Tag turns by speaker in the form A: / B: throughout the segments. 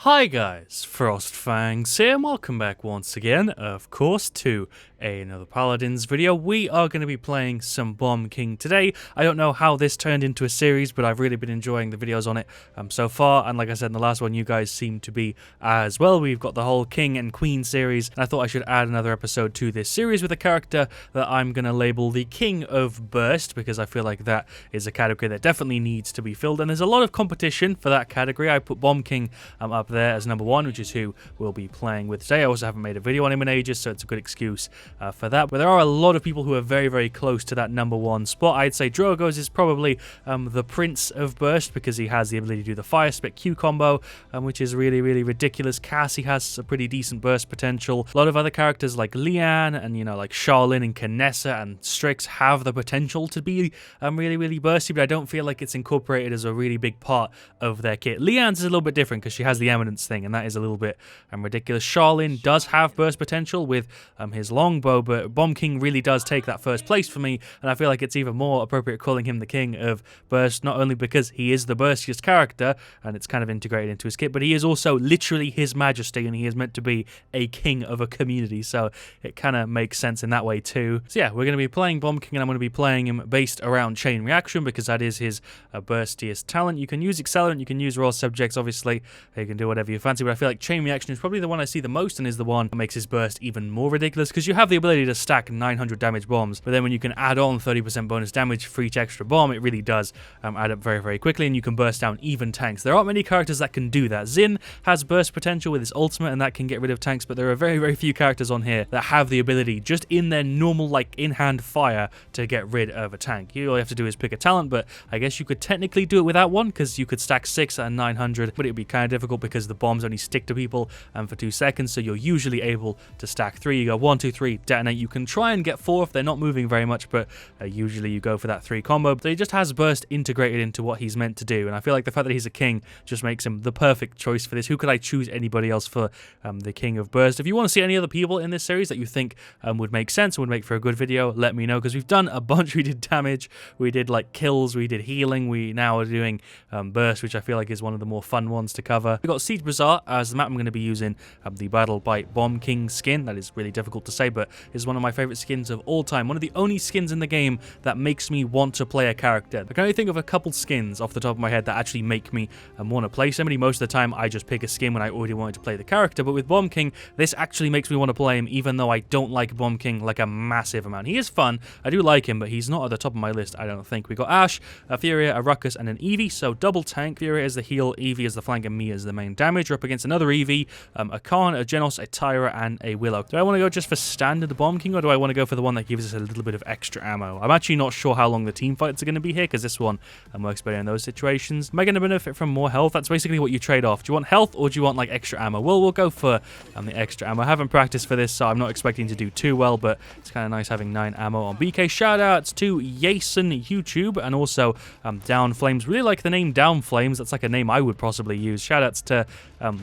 A: Hi guys, FrostFangs here, and welcome back once again, of course, to another Paladins video. We are going to be playing some Bomb King today. I don't know how this turned into a series, but I've really been enjoying the videos on it so far, and like I said in the last one, you guys seem to be as well. We've got the whole King and Queen series, and I thought I should add another episode to this series with a character that I'm going to label the King of Burst, because I feel like that is a category that definitely needs to be filled, and there's a lot of competition for that category. I put Bomb King up there as number one, which is who we'll be playing with today. I also haven't made a video on him in ages, so it's a good excuse for that. But there are a lot of people who are very, very close to that number one spot. I'd say Drogo's is probably the Prince of Burst, because he has the ability to do the Fire Spit Q combo, which is really, really ridiculous. Cassie has a pretty decent burst potential. A lot of other characters like Leanne and, you know, like Charlene and Kinessa and Strix have the potential to be really, really bursty, but I don't feel like it's incorporated as a really big part of their kit. Leanne's is a little bit different because she has the Eminence thing, and that is a little bit ridiculous. Charlene does have burst potential with his longbow, but Bomb King really does take that first place for me, and I feel like it's even more appropriate calling him the King of Burst, not only because he is the burstiest character, and it's kind of integrated into his kit, but he is also literally His Majesty, and he is meant to be a king of a community, so it kind of makes sense in that way too. So yeah, we're going to be playing Bomb King, and I'm going to be playing him based around Chain Reaction, because that is his burstiest talent. You can use Accelerant, you can use Raw Subjects, obviously, you can do whatever you fancy, but I feel like Chain Reaction is probably the one I see the most, and is the one that makes his burst even more ridiculous, because you have the ability to stack 900 damage bombs, but then when you can add on 30% bonus damage for each extra bomb, it really does add up very, very quickly, and you can burst down even tanks. There aren't many characters that can do that. Xin has burst potential with his ultimate, and that can get rid of tanks, but there are very, very few characters on here that have the ability, just in their normal, like, in-hand fire, to get rid of a tank. All you have to do is pick a talent, but I guess you could technically do it without one, because you could stack 6 at 900, but it would be kind of difficult because the bombs only stick to people for 2 seconds, so you're usually able to stack 3. You go 1, 2, 3, detonate. You can try and get 4 if they're not moving very much, but usually you go for that 3 combo. But he just has burst integrated into what he's meant to do, and I feel like the fact that he's a king just makes him the perfect choice for this. Who could I choose anybody else for the King of Burst? If you want to see any other people in this series that you think would make sense and would make for a good video, let me know, because we've done a bunch. We did damage, we did like kills, we did healing, we now are doing burst, which I feel like is one of the more fun ones to cover. We've got Siege Bazaar as the map. I'm going to be using the Battle Bite Bomb King skin. That is really difficult to say, but is one of my favorite skins of all time. One of the only skins in the game that makes me want to play a character. I can only think of a couple skins off the top of my head that actually make me want to play somebody. Most of the time, I just pick a skin when I already wanted to play the character, but with Bomb King, this actually makes me want to play him, even though I don't like Bomb King like a massive amount. He is fun, I do like him, but he's not at the top of my list, I don't think. We got Ashe, a Furia, a Ruckus, and an Eevee, so double tank. Furia is the heal, Eevee is the flank, and me as the main damage. We're up against another Eevee, a Khan, a Genos, a Tyra, and a Willow. Do I want to go just for standard Bomb King, or do I want to go for the one that gives us a little bit of extra ammo? I'm actually not sure how long the team fights are going to be here, because this one works better in those situations. Am I going to benefit from more health? That's basically what you trade off. Do you want health, or do you want like extra ammo? Well, we'll go for the extra ammo. I haven't practiced for this, so I'm not expecting to do too well, but it's kind of nice having 9 ammo on BK. Shoutouts to Yason YouTube, and also Down Flames. Really like the name Down Flames. That's like a name I would possibly use. Shoutouts to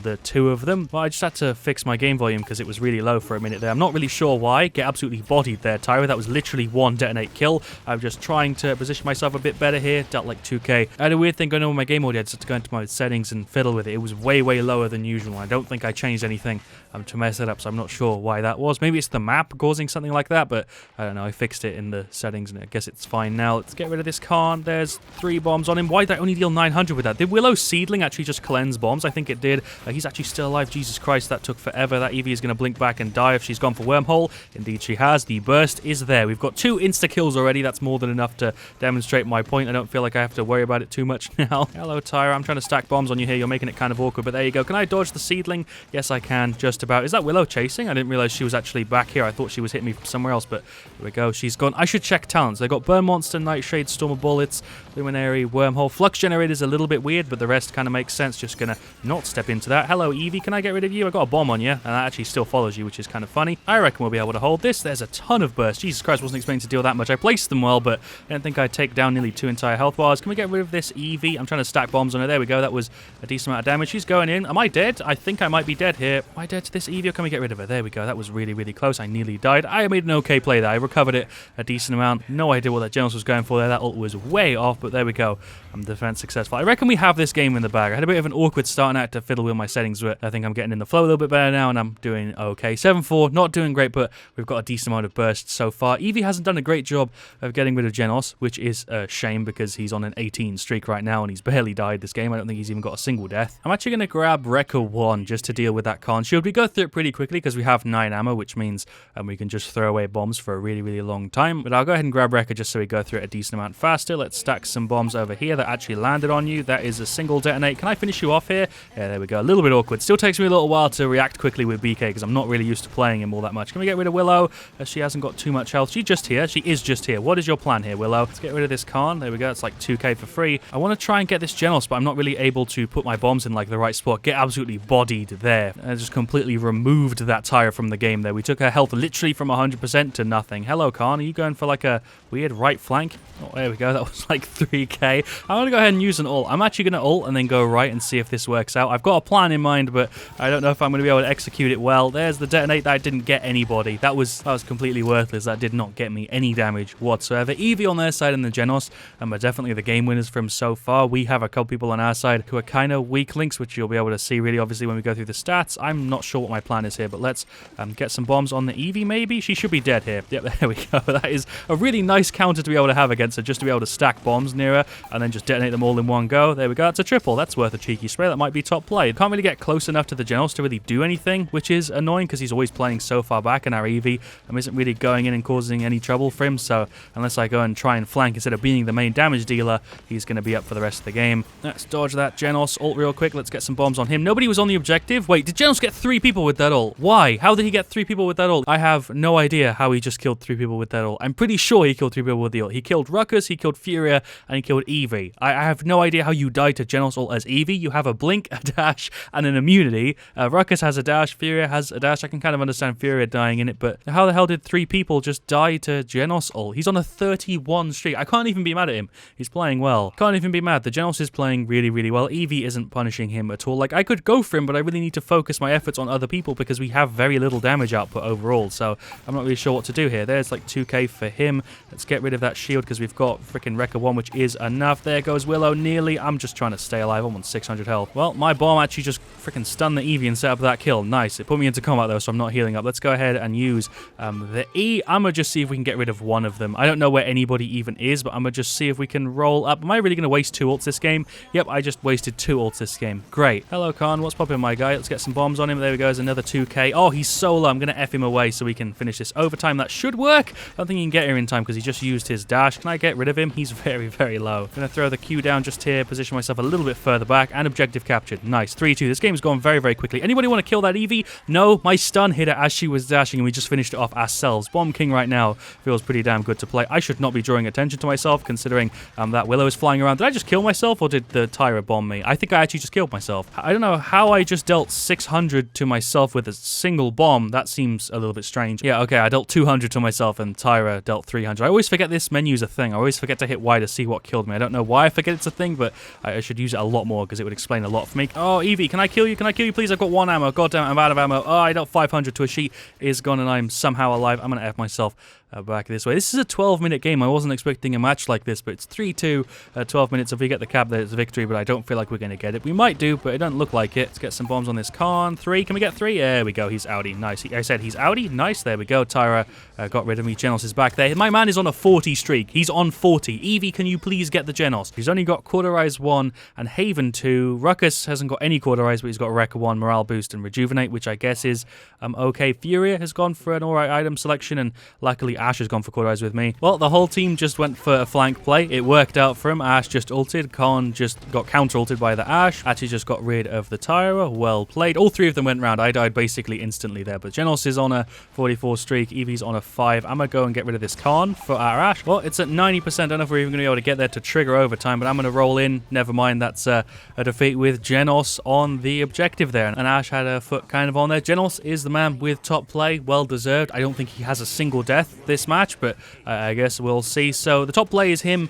A: the 2 of them. Well, I just had to fix my game volume because it was really low for a minute there. I'm not really sure why. Get absolutely bodied there, Tyra. That was literally 1 detonate kill. I'm just trying to position myself a bit better here. Dealt like 2k. I had a weird thing going on with my game audio. I just had to go into my settings and fiddle with it. It was way, way lower than usual. I don't think I changed anything to mess it up, so I'm not sure why that was. Maybe it's the map causing something like that, but I don't know. I fixed it in the settings, and I guess it's fine now. Let's get rid of this Khan. There's 3 bombs on him. Why did I only deal 900 with that? Did Willow Seedling actually just cleanse bombs? I think it did. He's actually still alive. Jesus Christ, that took forever. That Eevee is going to blink back and die if she's gone for Wormhole. Indeed she has. The burst is there. We've got 2 insta-kills already. That's more than enough to demonstrate my point. I don't feel like I have to worry about it too much now. Hello, Tyra. I'm trying to stack bombs on you here. You're making it kind of awkward, but there you go. Can I dodge the Seedling? Yes, I can. Just about. Is that Willow chasing? I didn't realize she was actually back here. I thought she was hitting me from somewhere else, but here we go. She's gone. I should check talents. They got Burn Monster, Nightshade, Storm of Bullets, Luminary, Wormhole. Flux Generator is a little bit weird, but the rest kind of makes sense. Just gonna not step into that. Hello, Eevee. Can I get rid of you? I got a bomb on you, and that actually still follows you, which is kind of funny. I reckon we'll be able to hold this. There's a ton of burst. Jesus Christ, wasn't expecting to deal that much. I placed them well, but I didn't think I'd take down nearly 2 entire health bars. Can we get rid of this Eevee? I'm trying to stack bombs on her. There we go. That was a decent amount of damage. She's going in. Am I dead? I think I might be dead here. Am I dead to this Eevee, or can we get rid of her? There we go. That was really, really close. I nearly died. I made an okay play there. I recovered it a decent amount. No idea what that Genos was going for there. That ult was way off, but there we go. Defense successful. I reckon we have this game in the bag. I had a bit of an awkward start, and I had had to fiddle with my settings, but I think I'm getting in the flow a little bit better now, and I'm doing okay. 7-4, not doing great, but we've got a decent amount of bursts so far. Eevee hasn't done a great job of getting rid of Genos, which is a shame because he's on an 18 streak right now, and he's barely died this game. I don't think he's even got a single death. I'm actually going to grab Rekka 1 just to deal with that Khan shield. We go through it pretty quickly because we have 9 ammo, which means we can just throw away bombs for a really, really long time. But I'll go ahead and grab Rekka just so we go through it a decent amount faster. Let's stack some bombs over here that actually landed on you. That is a single detonate. Can I finish you off here? Yeah, there we go. A little bit awkward. Still takes me a little while to react quickly with BK because I'm not really used to playing him all that much. Can we get rid of Willow? She hasn't got too much health. She's just here. She is just here. What is your plan here, Willow? Let's get rid of this Khan. There we go. It's like 2k for free. I want to try and get this Genos, but I'm not really able to put my bombs in like the right spot. Get absolutely bodied there. I just completely removed that Tyra from the game there. We took her health literally from 100% to nothing. Hello, Khan. Are you going for like a weird right flank? Oh, there we go. That was like 3k. I'm going to go ahead and use an ult. I'm actually going to ult and then go right and see if this works out. I've got a plan in mind, but I don't know if I'm going to be able to execute it well. There's the detonate that didn't get anybody. That was completely worthless. That did not get me any damage whatsoever. Eevee on their side and the Genos are definitely the game winners from so far. We have a couple people on our side who are kind of weak links, which you'll be able to see really obviously when we go through the stats. I'm not sure what my plan is here, but let's get some bombs on the Eevee maybe. She should be dead here. Yep, there we go. That is a really nice counter to be able to have against her, just to be able to stack bombs near her and then just detonate them all in one go. There we go. That's a triple. That's worth a cheeky spray. That might be top play. Can't really get close enough to the Genos to really do anything, which is annoying because he's always playing so far back, and our Eevee isn't really going in and causing any trouble for him. So unless I go and try and flank instead of being the main damage dealer, he's going to be up for the rest of the game. Let's dodge that Genos ult real quick. Let's get some bombs on him. Nobody was on the objective. Wait, did Genos get 3 people with that ult? Why? How did he get 3 people with that ult? I have no idea how he just killed 3 people with that ult. I'm pretty sure he killed 3 people with the ult. He killed Ruckus, he killed Furia, and he killed Eevee. I have no idea how you die to Genos ult as Eevee. You have a blink, a dash, and an immunity. Ruckus has a dash, Furia has a dash. I can kind of understand Furia dying in it, but how the hell did 3 people just die to Genos ult? He's on a 31 streak. I can't even be mad at him. He's playing well. Can't even be mad. The Genos is playing really, really well. Eevee isn't punishing him at all. Like, I could go for him, but I really need to focus my efforts on other people because we have very little damage output overall, so I'm not really sure what to do here. There's like 2k for him. Let's get rid of that shield because we've got freaking Rekka 1, which is enough. There goes Willow nearly. I'm just trying to stay alive. I'm on 600 health. Well, my bomb actually just freaking stunned the Eevee and set up that kill. Nice. It put me into combat though, so I'm not healing up. Let's go ahead and use the E. I'm going to just see if we can get rid of one of them. I don't know where anybody even is, but I'm going to just see if we can roll up. Am I really going to waste 2 ults this game? Yep, I just wasted 2 ults this game. Great. Hello, Khan. What's popping, my guy? Let's get some bombs on him. There we go. There's another 2k. Oh, he's solo. I'm going to F him away so we can finish this overtime. That should work. I don't think he can get here in time because he just used his dash. Can I get rid of him? He's very, very low. I'm going to throw the Q down just here, position myself a little bit further back, and objective captured. Nice. 3-2. This game's gone very, very quickly. Anybody want to kill that Eevee? No, my stun hit her as she was dashing, and we just finished it off ourselves. Bomb King right now feels pretty damn good to play. I should not be drawing attention to myself, considering that Willow is flying around. Did I just kill myself, or did the Tyra bomb me? I think I actually just killed myself. I don't know how I just dealt 600 to myself with a single bomb. That seems a little bit strange. Yeah, okay, I dealt 200 to myself, and Tyra dealt 300. I always forget this menu's a thing. I always forget to hit Y to see what killed me. I don't know why I forget it's a thing, but I should use it a lot more because it would explain a lot for me. Oh, Eevee, can I kill you? Can I kill you, please? I've got 1 ammo. God damn it, I'm out of ammo. Oh, I dealt 500 to a sheet. Is gone, and I'm somehow alive. I'm going to F myself back this way. This is a 12-minute game. I wasn't expecting a match like this, but it's 3-2, 12 minutes. If we get the cap, there's a victory, but I don't feel like we're going to get it. We might do, but it doesn't look like it. Let's get some bombs on this Khan. 3. Can we get 3? There we go. He's outie. Nice. I said he's outie. Nice. There we go. Tyra got rid of me. Genos is back there. My man is on a 40 streak. He's on 40. Eevee, can you please get the Genos? He's only got Cauterize 1 and Haven 2. Ruckus hasn't got any Cauterize, but he's got Rekka 1, Morale Boost, and Rejuvenate, which I guess is okay. Furia has gone for an alright item selection, and luckily Ash has gone for Cauterize with me. Well, the whole team just went for a flank play. It worked out for him. Ash just ulted. Khan just got counter-ulted by the Ash. Actually just got rid of the Tyra. Well played. All 3 of them went round. I died basically instantly there, but Genos is on a 44 streak. Eevee's on a 5. I'm going to go and get rid of this Khan for our Ash. Well, it's at 90%. I don't know if we're even going to be able to get there to trigger overtime, but I'm going to roll in. Never mind. That's a defeat with Genos on the objective there, and Ash had a foot kind of on there. Genos is the man with top play. Well deserved. I don't think he has a single death this match, but I guess we'll see. So the top play is him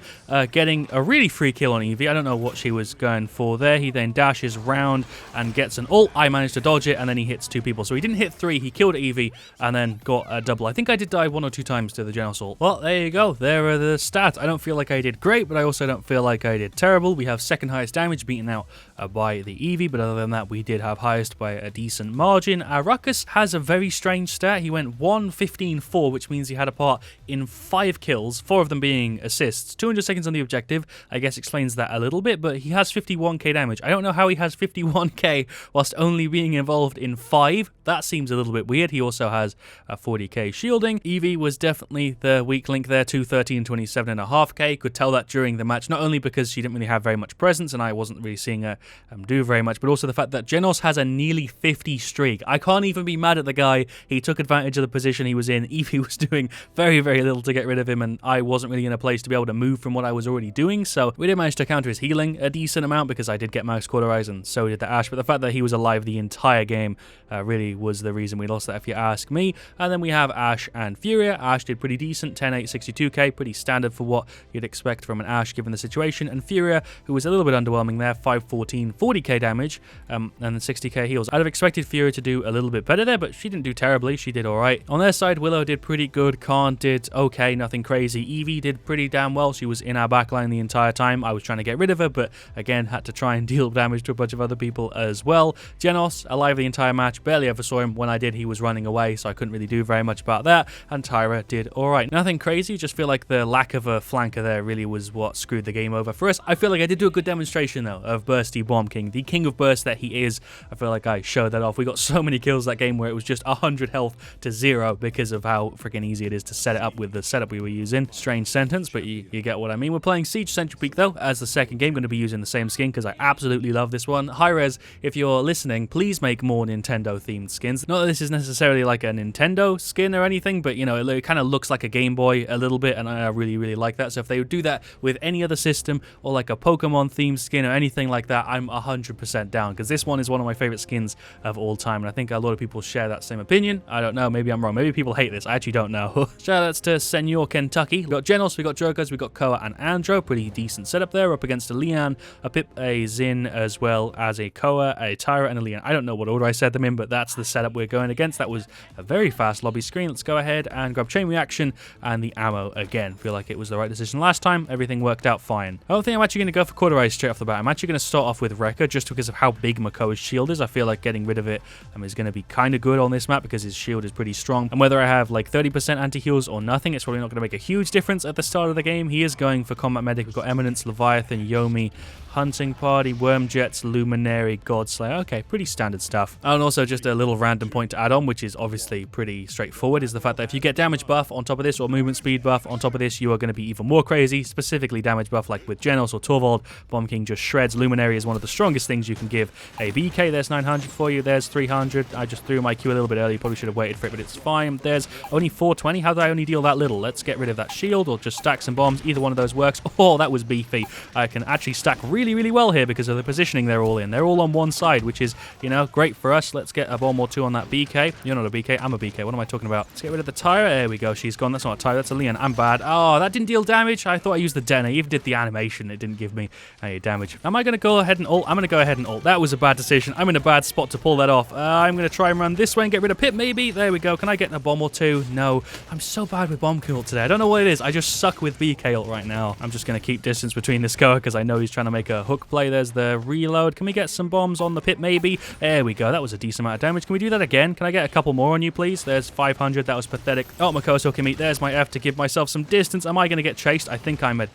A: getting a really free kill on Eevee. I don't know what she was going for there. He then dashes round and gets an ult. I managed to dodge it, and then he hits 2 people. So he didn't hit 3. He killed Eevee and then got a double. I think I did die 1 or 2 times to the Genos ult. Well, there you go. There are the stats. I don't feel like I did great, but I also don't feel like I did terrible. We have second highest damage, beating out by the Eevee, but other than that, we did have highest by a decent margin. Ruckus has a very strange stat. He went 1-15-4, which means he had a part in 5 kills, 4 of them being assists. 200 seconds on the objective, I guess explains that a little bit, but he has 51k damage. I don't know how he has 51k whilst only being involved in 5. That seems a little bit weird. He also has 40k shielding. Eevee was definitely the weak link there, 230 and 27.5k. Could tell that during the match, not only because she didn't really have very much presence and I wasn't really seeing her do very much, but also the fact that Genos has a nearly 50 streak. I can't even be mad at the guy. He took advantage of the position he was in. Eevee was doing very, very little to get rid of him, and I wasn't really in a place to be able to move from what I was already doing, so we did manage to counter his healing a decent amount because I did get Max Cauterize and so did the Ash, but the fact that he was alive the entire game really was the reason we lost that, if you ask me. And then we have Ash and Furia. Ash did pretty decent, 10-8, 62k, pretty standard for what you'd expect from an Ash given the situation, and Furia, who was a little bit underwhelming there, 5-14, 40k damage, and then 60k heals. I'd have expected Furia to do a little bit better there, but she didn't do terribly. She did alright. On their side, Willow did pretty good, Khan did okay, nothing crazy. Eevee did pretty damn well. She was in our backline the entire time. I was trying to get rid of her, but again, had to try and deal damage to a bunch of other people as well. Genos, alive the entire match, barely ever saw him. When I did, he was running away, so I couldn't really do very much about that, and Tyra did alright. Nothing crazy, just feel like the lack of a flanker there really was what screwed the game over for us. I feel like I did do a good demonstration, though, of Bursty Bomb King, the king of burst that he is. I feel like I showed that off. We got so many kills that game where it was just 100 health to 0 because of how freaking easy it is to set it up with the setup we were using. Strange sentence, but you get what I mean. We're playing Siege Central Peak, though, as the second game. Going to be using the same skin because I absolutely love this one. Hi-Rez, if you're listening, please make more Nintendo-themed skins. Not that this is necessarily like a Nintendo skin or anything, but, you know, it kind of looks like a Game Boy a little bit, and I really, really like that. So if they would do that with any other system or like a Pokemon-themed skin or anything like that, I'm 100% down, because this one is one of my favorite skins of all time, and I think a lot of people share that same opinion. I don't know, maybe I'm wrong. Maybe people hate this. I actually don't know. Shoutouts to Senor Kentucky. We got Genos, we got Jokers, we got Koa and Andro. Pretty decent setup there, up against a Leon, a Pip, a Zin, as well as a Koa, a Tyra, and a Leon. I don't know what order I said them in, but that's the setup we're going against. That was a very fast lobby screen. Let's go ahead and grab Chain Reaction and the ammo again. Feel like it was the right decision last time. Everything worked out fine. I don't think I'm actually going to go for Cauterize straight off the bat. I'm actually going to start off with Wrecker just because of how big Makoa's shield is. I feel like getting rid of it is going to be kind of good on this map because his shield is pretty strong. And whether I have like 30% anti-heals or nothing, it's probably not going to make a huge difference at the start of the game. He is going for Combat Medic. We've got Eminence, Leviathan, Yomi, Hunting Party, Wormjets, Luminary, Godslayer. Okay, pretty standard stuff. And also just a little random point to add on, which is obviously pretty straightforward, is the fact that if you get damage buff on top of this or movement speed buff on top of this, you are going to be even more crazy. Specifically damage buff like with Genos or Torvald, Bomb King just shreds. Luminary is one of the strongest things you can give a BK. There's 900 for you. There's 300. I just threw my Q a little bit early. Probably should have waited for it, but it's fine. There's only 420. How did I only deal that little? Let's get rid of that shield or just stack some bombs. Either one of those works. Oh, that was beefy. I can actually stack really, really well here because of the positioning they're all in. They're all on one side, which is, you know, great for us. Let's get a bomb or two on that BK. You're not a BK. I'm a BK. What am I talking about? Let's get rid of the Tyra. There we go. She's gone. That's not a Tyra. That's a Leon. I'm bad. Oh, that didn't deal damage. I thought I used the detonator. Even did the animation. It didn't give me any damage. Am I going to go ahead and ult? I'm going to go ahead and ult. That was a bad decision. I'm in a bad spot to pull that off. I'm going to try and run this way and get rid of Pip, maybe. There we go. Can I get a bomb or two? No. I'm so bad with bomb ult today. I don't know what it is. I just suck with BK ult right now. I'm just going to keep distance between this Koa because I know he's trying to make a hook play. There's the reload. Can we get some bombs on the Pip, maybe? There we go. That was a decent amount of damage. Can we do that again? Can I get a couple more on you, please? There's 500. That was pathetic. Oh, Makoa's hooking me. There's my F to give myself some distance. Am I going to get chased? I think I'm a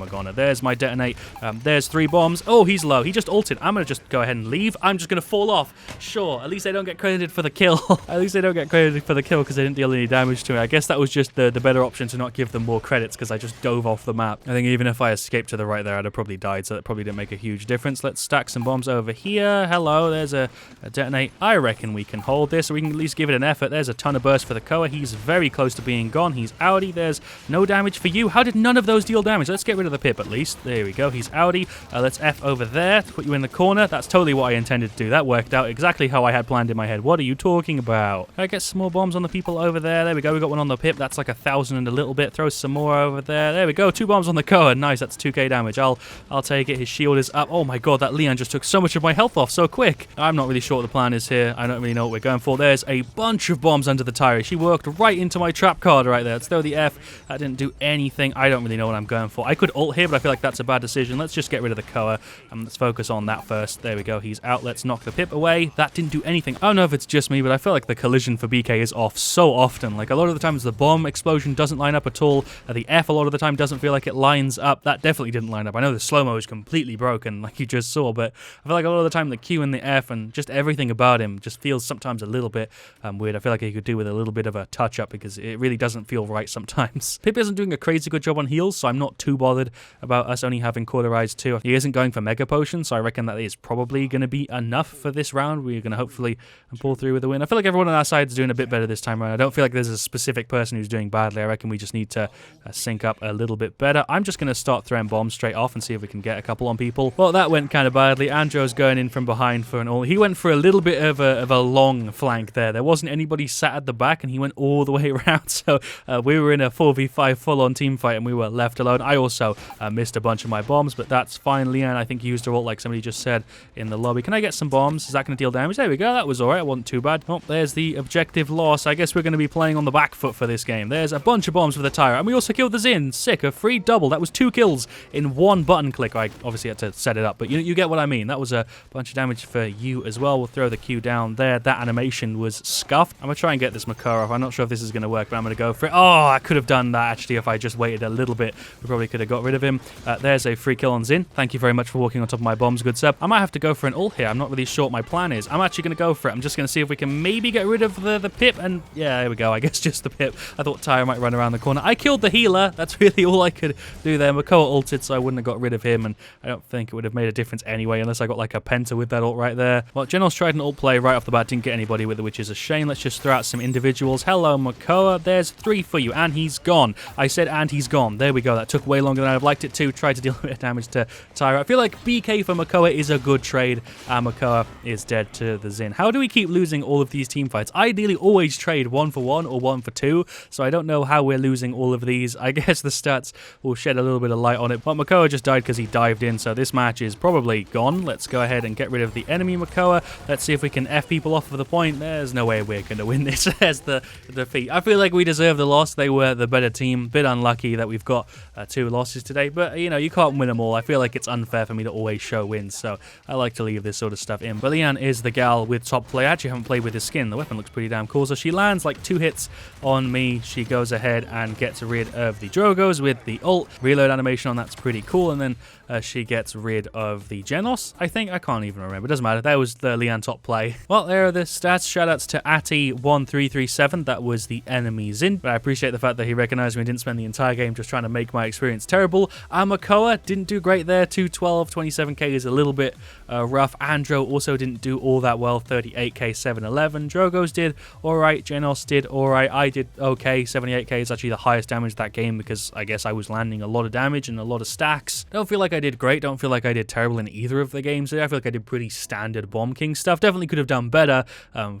A: goner. There's my detonate. There's 3 bombs. Oh, he's low. He just ulted. I'm going to just go ahead and leave. I'm just going to fall off. Sure. At least they don't get credited for the kill. At least they don't get credited for the kill because they didn't deal any damage to me. I guess that was just the better option to not give them more credits because I just dove off the map. I think even if I escaped to the right there, I'd have probably died, so that probably didn't make a huge difference. Let's stack some bombs over here. Hello. There's a detonate. I reckon we can hold this, or we can at least give it an effort. There's a ton of burst for the Koa. He's very close to being gone. He's outie. There's no damage for you. How did none of those deal damage? Let's get rid of the Pip at least. There we go. He's outie. Let's F over there to put you in the corner. That's totally what I intended to do. That worked out exactly how I had planned in my head. What are you talking about? Can I get some more bombs on the people over there? There we go. We got one on the Pip. That's like 1,000 and a little bit. Throw some more over there. There we go. 2 bombs on the Koa. Nice. That's 2k damage. I'll take it. His shield is up. Oh my god, that Leon just took so much of my health off so quick. I'm not really sure what the plan is here. I don't really know what we're going for. There's a bunch of bombs under the tire. She worked right into my trap card right there. Let's throw the F. That didn't do anything. I don't really know what I'm going for. I could ult here, but I feel like that's a bad decision. Let's just get rid of the Koa. Let's focus on that first. There we go. He's out. Let's knock the Pip away. That didn't do anything. I don't know if it's just me, but I feel like the collision for BK is off so often. Like, a lot of the times the bomb explosion doesn't line up at all. The F a lot of the time doesn't feel like it lines up. That definitely didn't line up. I know the slow-mo is completely broken, like you just saw, but I feel like a lot of the time the Q and the F and just everything about him just feels sometimes a little bit weird. I feel like he could do with a little bit of a touch-up because it really doesn't feel right sometimes. Pip isn't doing a crazy good job on heals, so I'm not too bothered about us only having Cauterize 2. He isn't going for Mega Potion, so I reckon that is probably going to be enough for this round. We're going to hopefully pull through with a win. I feel like everyone on our side is doing a bit better this time around. I don't feel like there's a specific person who's doing badly. I reckon we just need to sync up a little bit better. I'm just going to start throwing bombs straight off and see if we can get a couple on people. Well, that went kind of badly. Andrew's going in from behind for an ult. He went for a little bit of a long flank there. There wasn't anybody sat at the back, and he went all the way around. So we were in a 4v5 full-on team fight, and we were left alone. I also missed a bunch of my bombs, but that's fine. Leanne, I think, used her ult like somebody just said in the lobby. Can I get some bombs? Is that going to deal damage? There we go. That was all right. It wasn't too bad. Oh, there's the objective loss. I guess we're going to be playing on the back foot for this game. There's a bunch of bombs for the tire, and we also killed the Xin. Sick. A free double. That was 2 kills in one button click. I obviously had to set it up, but you get what I mean. That was a bunch of damage for you as well. We'll throw the Q down there. That animation was scuffed. I'm going to try and get this Makara off. I'm not sure if this is going to work, but I'm going to go for it. Oh, I could have done that, actually, if I just waited a little bit. We probably could have got rid of him. There's a free kill on Xin. Thank you very much for walking on top of my bombs, good sir. I might have to go for an ult here. I'm not really sure what my plan is. I'm actually going to go for it. I'm just going to see if we can maybe get rid of the Pip, and yeah, there we go. I guess just the Pip. I thought Tyra might run around the corner. I killed the healer. That's really all I could do there. Makoa ulted, so I wouldn't have got rid of him, and I don't think it would have made a difference anyway, unless I got like a penta with that ult right there. Well, Genos tried an ult play right off the bat, didn't get anybody with it, which is a shame. Let's just throw out some individuals. Hello, Makoa. There's 3 for you, and he's gone. I said, and he's gone. There we go. That took way longer than I'd have liked it to. Tried to deal a bit of damage to Tyra. I feel like BK for Makoa is a good trade, and Makoa is dead to the Xin. How do we keep losing all of these team fights? I ideally always trade 1 for 1 or 1 for 2, so I don't know how we're losing all of these. I guess the stats will shed a little bit of light on it, but Makoa just died because he dived in, so this match is probably gone. Let's go ahead and get rid of the enemy Makoa. Let's see if we can F people off of the point. There's no way we're going to win this. There's the defeat. I feel like we deserve the loss. They were the better team. Bit unlucky that we've got 2 losses today, but you know, you can't win them all. I feel like it's unfair for me to always show wins, so I like to leave this sort of stuff in. But Leanne is the gal with top play. I actually haven't played with his skin. The weapon looks pretty damn cool. So she lands like 2 hits on me. She goes ahead and gets rid of the Drogos with the ult. Reload animation on that's pretty cool. And then she gets rid of the Genos, I think. I can't even remember. It doesn't matter. That was the Leanne top play. Well, there are the stats. Shoutouts to Atty1337. That was the enemy Xin. But I appreciate the fact that he recognized me and didn't spend the entire game just trying to make my experience terrible. Makoa didn't do great there. 212, 27k is a little bit rough. Andro also didn't do all that well. 38k, 711. Drogos did alright. Genos did alright. I did okay. 78k is actually the highest damage that game because I guess I was landing a lot of damage and a lot of stacks. Don't feel like I did great. Don't feel like I did terrible in either of the games today. I feel like I did pretty standard Bomb King stuff. Definitely could have done better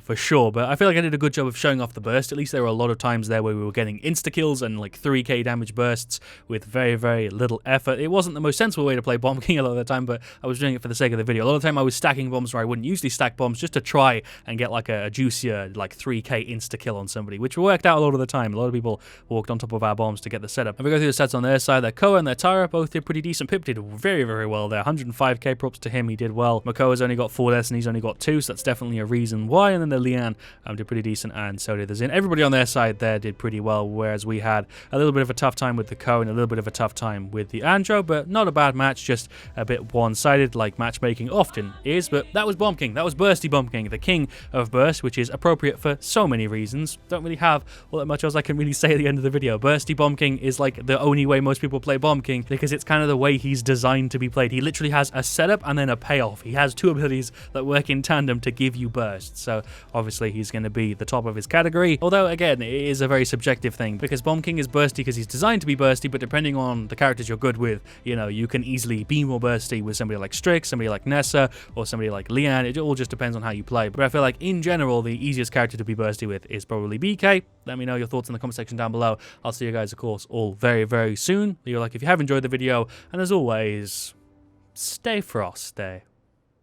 A: for sure, but I feel like I did a good job of showing off the burst. At least there were a lot of times there where we were getting insta-kills and like 3k damage bursts with very, very little effort. It wasn't the most sensible way to play Bomb King a lot of the time, but I was doing it for the sake of the video. A lot of the time I was stacking bombs where I wouldn't usually stack bombs just to try and get like a juicier like 3k insta-kill on somebody, which worked out a lot of the time. A lot of people walked on top of our bombs to get the setup. If we go through the stats on their side, their Koa and their Tyra both did pretty decent. Pip did very, very well there. 105k props to him. He did well. Makoa's only got 4 deaths and he's only got 2, so that's definitely a reason why. And then the Leanne did pretty decent, and so did the Xin. Everybody on their side there did pretty well, whereas we had a little bit of a tough time with the Koa and a little bit of a tough time with the Andro, but not a bad match, just a bit one-sided like matchmaking often is. But that was Bomb King. That was Bursty Bomb King, the king of burst, which is appropriate for so many reasons. Don't really have all that much else I can really say at the end of the video. Bursty Bomb King is like the only way most people play Bomb King because it's kind of the way he's designed to be played. He literally has a setup and then a payoff. He has 2 abilities that work in tandem to give you burst, so obviously he's going to be the top of his category. Although again, it is a very subjective thing because Bomb King is bursty because he's designed to be bursty, but depending on the characters you're good with, you know, you can easily be more bursty with somebody like Strix, somebody like Nessa, or somebody like Leanne. It all just depends on how you play, but I feel like in general the easiest character to be bursty with is probably BK. Let me know your thoughts in the comment section down below. I'll see you guys, of course, all very, very soon. Leave a like if you have enjoyed the video, and as always, stay Frost, stay.